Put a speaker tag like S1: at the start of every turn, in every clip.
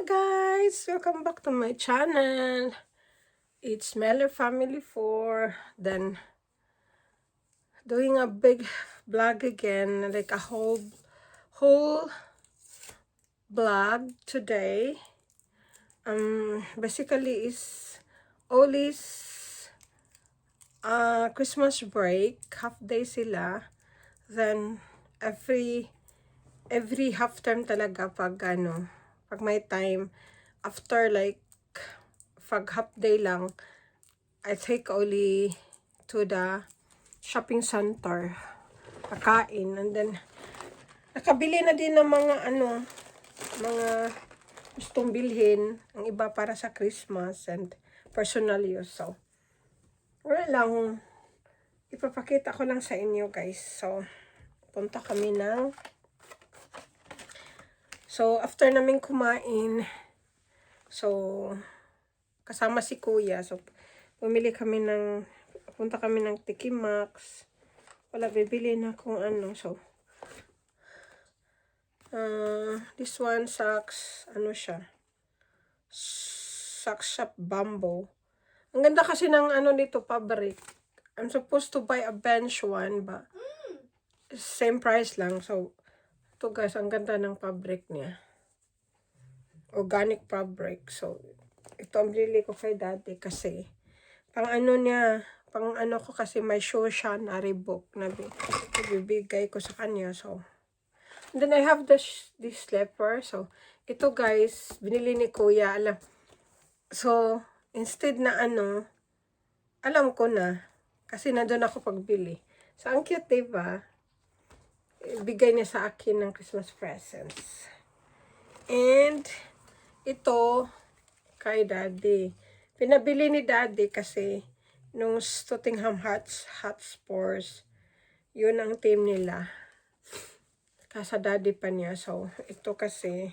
S1: Hi guys! Welcome back to my channel. It's Meller Family 4. Then, doing a big vlog again. Like a whole vlog today. Basically is Oli's Christmas break. Half day sila. Then, every half term talaga pag may time, after like pag half day lang, I take Oli to the shopping center, kakain, and then nakabili na din ng mga gustong bilhin, ang iba para sa Christmas and personal use. So wala lang, ipapakita ko lang sa inyo guys. So punta kami after namin kumain, so kasama si kuya, so punta kami ng Tiki Max. Wala, bibili na kung ano. So this one socks, sock shop Bamboo. Ang ganda kasi ng dito, fabric. I'm supposed to buy a bench one, but same price lang. So ito guys, ang ganda ng fabric niya, organic fabric. So ito ang bilili ko kay daddy kasi pang ko kasi may show siya na Reebok na bibigay ko sa kanya. So and then I have this slipper. So ito guys, binili ni kuya. So instead na alam ko na kasi nandun ako pagbili. So ang cute, diba? Bigay niya sa akin ng Christmas presents. And ito kay daddy. Pinabili ni daddy kasi nung Tottenham Hotspurs, yun ang team nila. Kasa daddy pa niya. So ito kasi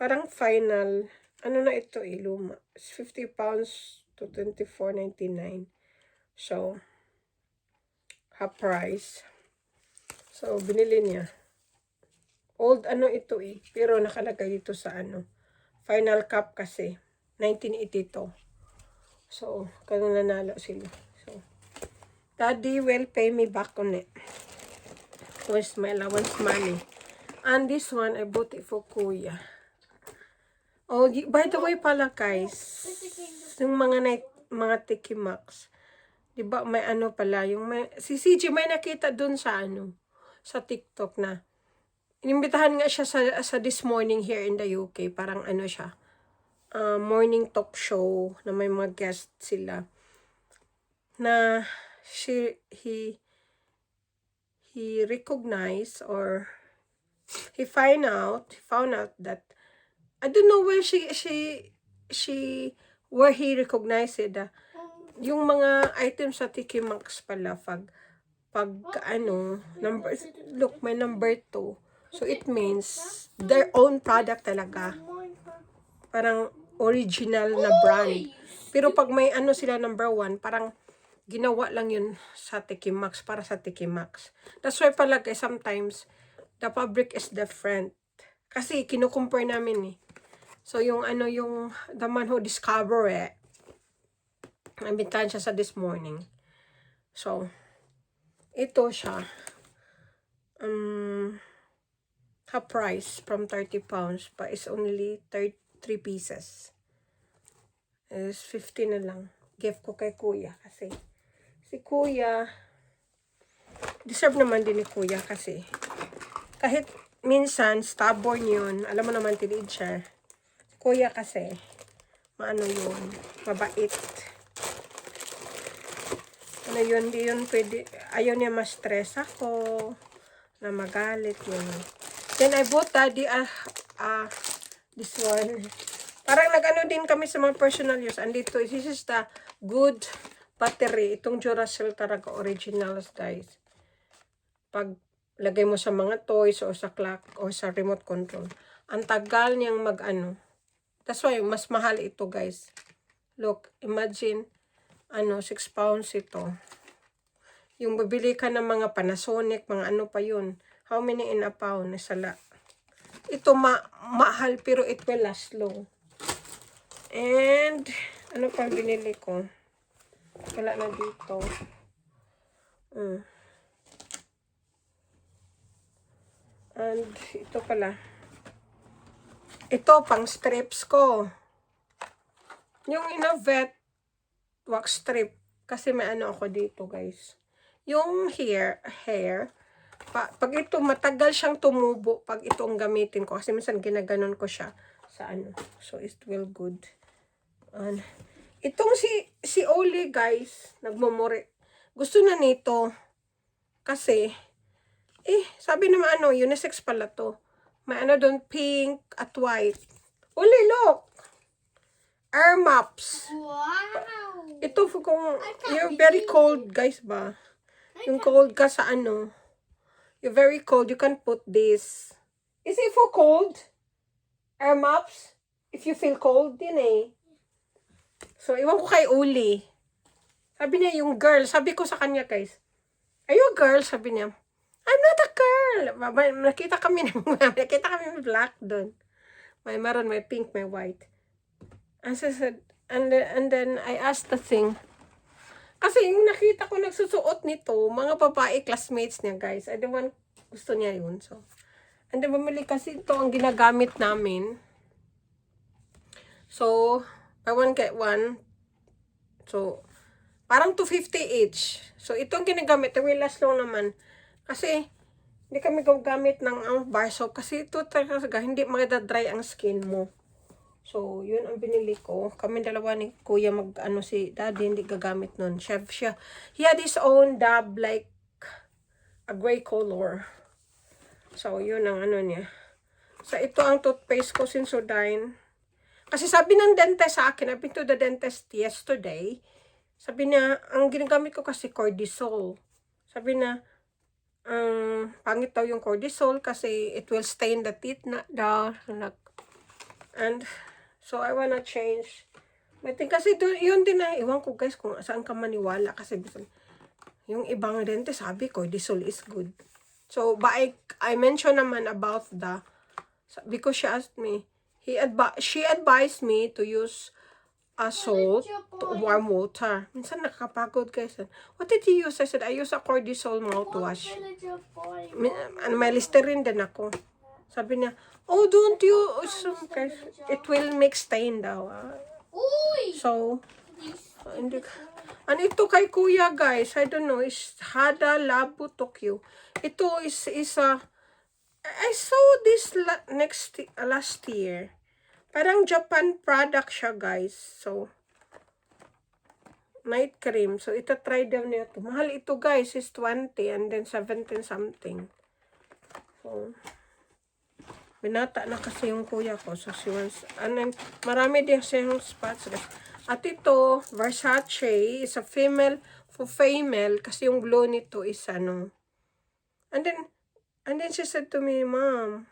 S1: parang final, na ito luma. It's 50 pounds to 24.99. So half price. So binili niya. Old ito pero nakalagay dito sa Final Cup kasi 1982. So kaya nanalo sila. So daddy will pay me back on it. Where's my allowance money? And this one I bought it for kuya. Oh, by the way pala guys, yung mga Tiki Max, diba may pala, si CJ may nakita dun sa sa TikTok na inimbitahan nga siya sa This Morning here in the UK. Parang siya, morning talk show na may mga guest sila na he recognized, or he found out that I don't know where where he recognized it, yung mga items sa Tiki Max pala pag number, look, may number 2. So it means their own product talaga. Parang original na brand. Pero pag may sila number 1, parang ginawa lang yun sa Tiki Max, para sa Tiki Max. That's why pala guys, sometimes the fabric is different. Kasi kinukumpare namin So yung yung the man who discover it, nabintahan siya sa This Morning. So ito siya. Half price from 30 pounds, but it's only 3 pieces. Is 50 na lang. Gift ko kay kuya kasi si kuya deserve naman din ni kuya kasi kahit minsan stubborn yun, alam mo naman tinid siya. Si kuya kasi yun, mabait. Yun, di yun pwede, ayaw niya ma-stress ako, na magalit yun. Then I bought daddy this one. Parang din kami sa mga personal use. Andito, this is the good battery. Itong Duracell talaga originals guys. Pag lagay mo sa mga toys o sa clock o sa remote control, ang tagal niyang That's why mas mahal ito guys. Look, imagine 6 pounds ito. Yung bibili ka ng mga Panasonic, mga pa yun. How many in a pound? Sala. ito mahal pero it will last long. And, ano pa binili ko? Wala na dito. And, ito pala. Ito, pang strips ko. Yung Innovet wax strip. Kasi may ano ako dito, guys. Yung hair, pag ito, matagal siyang tumubo pag itong gamitin ko. Kasi minsan ginaganon ko siya sa ano. So, it will good. And, itong si Oli, guys, nagmumuri. Gusto na nito. Kasi, sabi naman ano, unisex pala to. May ano doon, pink at white. Oli, look! Air maps.
S2: Wow!
S1: Ito kung you're very cold, guys ba? Yung cold ka sa ano. You're very cold, you can put this. Is it for cold? Air maps? If you feel cold, din eh. So, iwan ko kay Uli. Sabi niya, yung girl. Sabi ko sa kanya, guys. Are you a girl? Sabi niya. I'm not a girl. Nakita kami ng black doon. May maroon, may pink, may white. And I said, and then I asked the thing. Kasi yung nakita ko nagsusuot nito, mga babae classmates niya, guys. I don't want, gusto niya yun. So, and then bumili kasi ito ang ginagamit namin. So, buy one get one. So, parang 250 each. So, ito ang ginagamit. It will last long naman. Kasi, hindi kami gagamit ng bar soap. Kasi ito talaga, hindi magdadry ang skin mo. So, yun ang binili ko. Kami dalawa ni Kuya si Daddy hindi gagamit nun. Siya. He had his own dab like a gray color. So, yun ang ano niya. So, ito ang toothpaste ko, Sensodyne. Kasi sabi ng dentist sa akin, I've been to the dentist yesterday. Sabi niya, ang ginagamit ko kasi cortisol. Sabi na, pangit daw yung cortisol kasi it will stain the teeth and so I wanna change. But kasi yun din na, iwan ko guys kung saan ka maniwala kasi yung ibang dentist sabi cortisol is good. So, but I mentioned naman about because she asked me, she advised me to use salt, warm water. Minsan nakakapagod guys. What did you use? I said, I use a cortisol mouthwash. May Listerine din ako. Sabi niya, oh, don't you, guys, it will make stain daw. So, ano ito kay Kuya guys, I don't know, is Hada Labo Tokyo. Ito is I saw this last year. Parang Japan product siya, guys. So, night cream. So, ito try daw niya ito. Mahal ito, guys. Is 20 and then 17 something. So, binata na kasi yung kuya ko. So, she wants, marami din siyang spots, guys. At ito, Versace is a female, for female, kasi yung glow nito is ano. And then she said to me, Mom,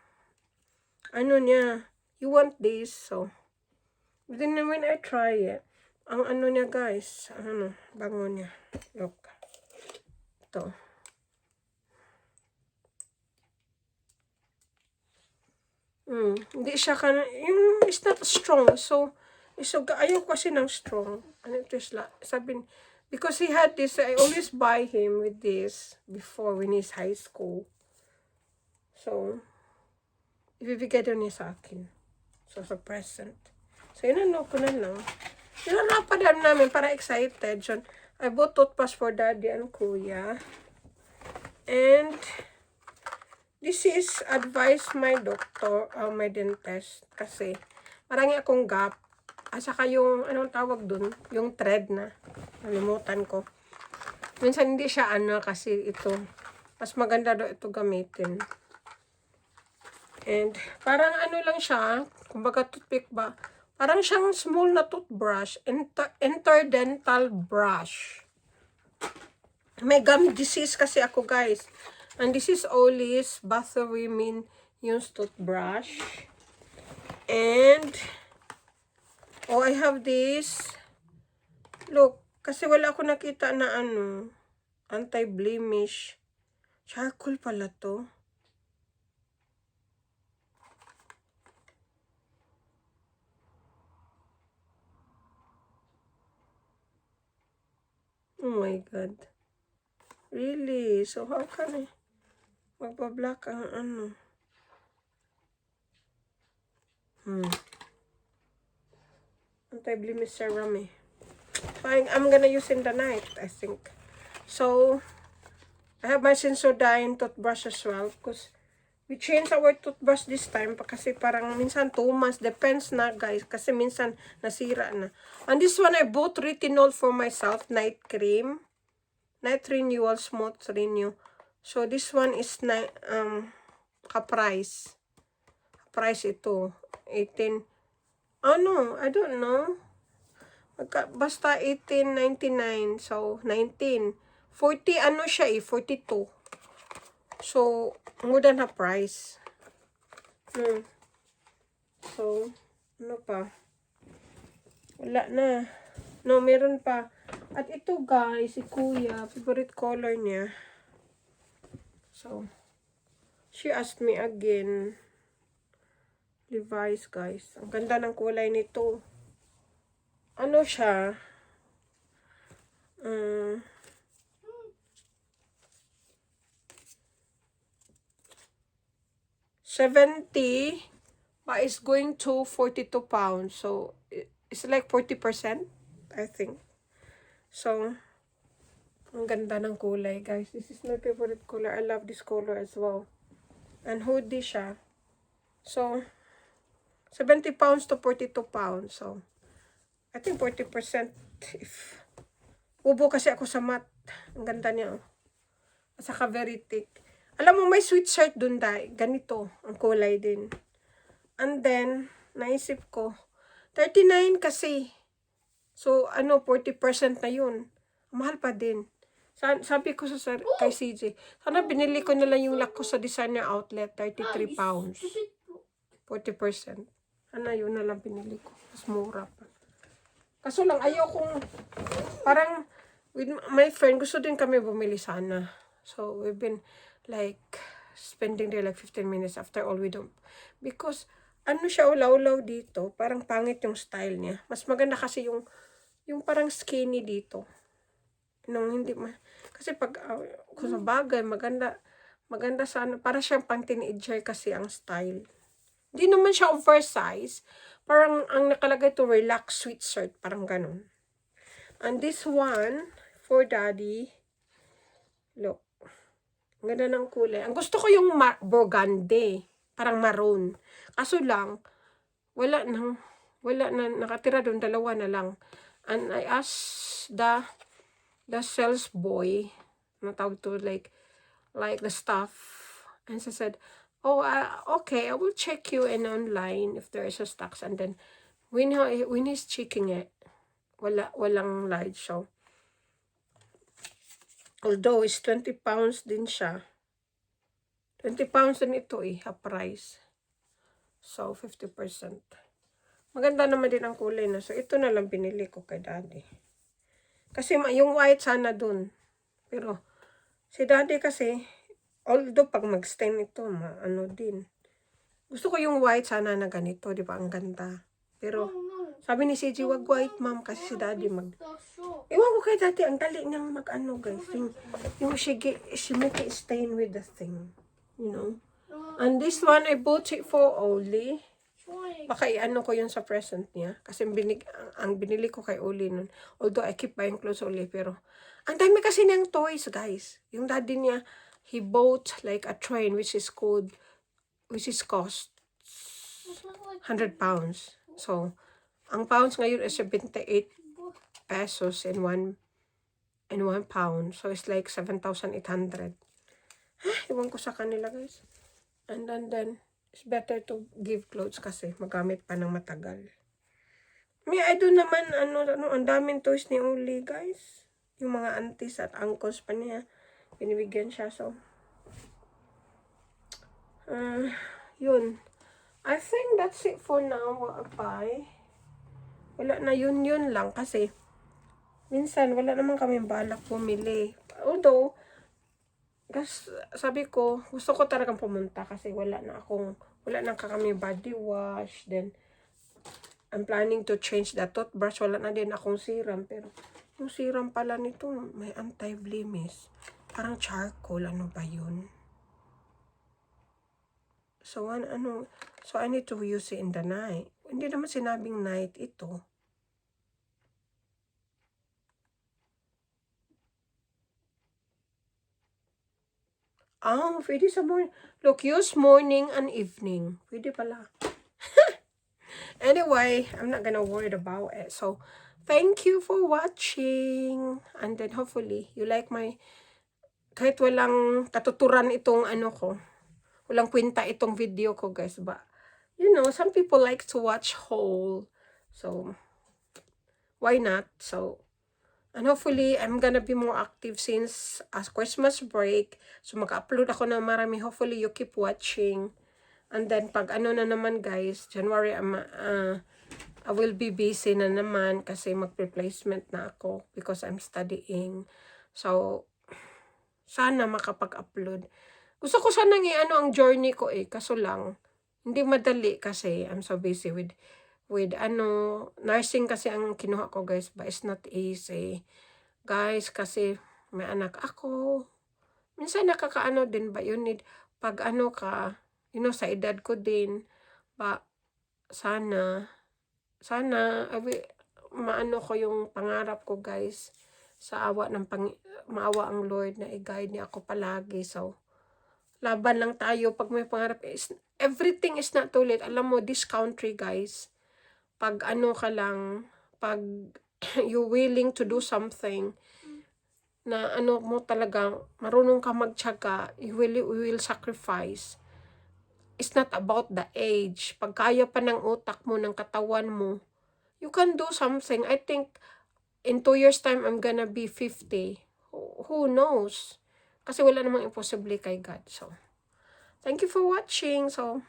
S1: ano niya, you want this? So, then when I try it, ang ano niya guys, bango niya. Look. Ito. Hindi siya yung it's not strong. So ayaw kasi ng strong. Ano ito sabi, because he had this, I always buy him with this before when he's high school. So, ibibigay daw niya sa akin. So, sa present. So, inano ko na lang. Nilalapadan namin para excited. So, I bought toothpaste for Daddy and Kuya. And, this is advice my doctor, my dentist. Kasi, marami akong gap. At saka yung, anong tawag dun? Yung thread na. Nalimutan ko. Minsan hindi siya kasi ito. Mas maganda daw ito gamitin. And, parang lang siya, kumbaga toothpick ba, parang siyang small na toothbrush, interdental brush. May gum disease kasi ako guys. And this is Oli's Bathorymin yung toothbrush. And, I have this. Look, kasi wala ako nakita na anti-blemish. Charcoal pala to. Oh my God. Really? So, how can I magpa-black ang ano? Anti-blemish serum eh. I'm gonna use in the night, I think. So, I have my Sensodyne toothbrush as well because we changed our toothbrush this time kasi parang minsan 2 months. Depends na guys kasi minsan nasira na. And this one I bought retinol for myself, night cream. Night renewal, smooth renew. So this one is ka-price. Price ito. 18. Ano, I don't know. Basta 18.99. So 19. 40 ano siya eh, 42. So, more than half price. So, ano pa? Wala na. No, meron pa. At ito guys, si Kuya, favorite color niya. So, she asked me again. Levi's guys. Ang ganda ng kulay nito. Ano siya? 70, but it's going to 42 pounds. So, it's like 40%, I think. So, ang ganda ng kulay, guys. This is my favorite color. I love this color as well. And hoodie siya. So, 70 pounds to 42 pounds. So, I think 40% if... Ubo kasi ako sa math. Ang ganda niya, oh. At saka very thick. Alam mo, may sweet shirt dun dahil. Ganito, ang kulay din. And then, naisip ko, 39 kasi. So, 40% na yun. Mahal pa din. Sabi ko kay CJ, sana binili ko na lang yung lock ko sa designer outlet, 33 pounds. 40%. Yun na lang binili ko. Mas mura pa. Kaso lang, ayokong, parang, with my friend, gusto din kami bumili sana. So, we've been, like, spending there like 15 minutes after all we don't. Because, siya, ulaw-ulaw dito. Parang pangit yung style niya. Mas maganda kasi yung parang skinny dito. Hindi kasi pag, kung sa bagay, maganda sana. Para siyang pang teenager kasi ang style. Hindi naman siya oversized. Parang, ang nakalagay to relax sweet shirt. Parang ganun. And this one, for daddy, look. Ang ganda ng kulay. Ang gusto ko yung burgundy. Parang maroon. Kaso lang, wala na, nakatira doon, 2 na lang. And I asked the sales boy, tawag to, like the staff, and she said, oh, okay, I will check you in online if there is a stocks. And then, when he's checking it, walang large show. Although, it's 20 pounds din siya. 20 pounds din ito eh, half price. So, 50%. Maganda naman din ang kulay na. So, ito na lang binili ko kay daddy. Kasi yung white sana dun. Pero, si daddy kasi, although pag mag-stain ito, din. Gusto ko yung white sana na ganito, di ba? Ang ganda. Pero, sabi ni CJ, wag white, ma'am, kasi si daddy Ewan ko kay dati, ang dali niyang guys. Yung she make it stain with the thing. You know? And this one, I bought it for Oli. Baka ko yun sa present niya. Kasi ang binili ko kay Oli nun. Although I keep buying clothes Oli, pero ang dami kasi niyang toys, guys. Yung daddy niya, he bought like a train which is cost 100 pounds. So, ang pounds ngayon is 78 pesos in 1 pound. So, it's like 7,800. Iwan ko sa kanila, guys. And then, it's better to give clothes kasi magamit pa ng matagal. I do naman, ang daming toys ni Uli, guys. Yung mga aunties at uncles pa niya, binibigyan siya. So, yun. I think that's it for now, bye. Wala na yun lang kasi minsan wala naman kami balak bumili. Although, sabi ko, gusto ko talagang pumunta kasi wala na kami body wash. Then, I'm planning to change the toothbrush. Wala na din akong serum. Pero, Yung serum pala nito, may anti-blemish. Parang charcoal, ano ba yun? So, so I need to use it in the night. Hindi naman sinabing night ito. Pwede sa morning. Look, use morning and evening. Pwede pala. Anyway, I'm not gonna worry about it. So, thank you for watching. And then hopefully, you like my, kahit walang katuturan itong ko. Walang kwenta itong video ko, guys. But, you know, some people like to watch whole. So, why not? So, and hopefully, I'm gonna be more active since as Christmas break. So, mag-upload ako ng marami. Hopefully, you keep watching. And then, pag na naman, guys, January, I will be busy na naman kasi mag-replacement na ako because I'm studying. So, sana makapag-upload. Gusto ko sanang ang journey ko kaso lang, hindi madali kasi I'm so busy with nursing kasi ang kinuha ko, guys, but it's not easy. Guys, kasi may anak ako. Minsan nakakaano din ba you need pag ka, sa edad ko din. Ba, sana maano ko yung pangarap ko, guys. Sa awa ng maawa ang Lord na i-guide niya ako palagi. So, laban lang tayo pag may pangarap. Everything is not too late. Alam mo, this country, guys, pag ka lang, pag you willing to do something, na mo talaga, marunong ka magtiyaga, you will sacrifice. It's not about the age. Pag kaya pa ng utak mo, ng katawan mo, you can do something. I think, in 2 years time, I'm gonna be 50. Who knows? Kasi wala namang imposible kay God. So, thank you for watching. So,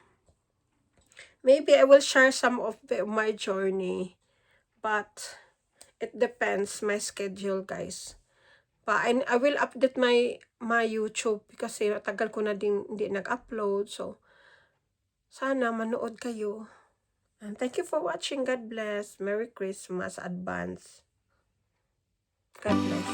S1: maybe I will share some of my journey. But, it depends my schedule, guys. But I will update my YouTube kasi tagal ko na din hindi nag-upload. So, sana manood kayo. And thank you for watching. God bless. Merry Christmas advance. God bless.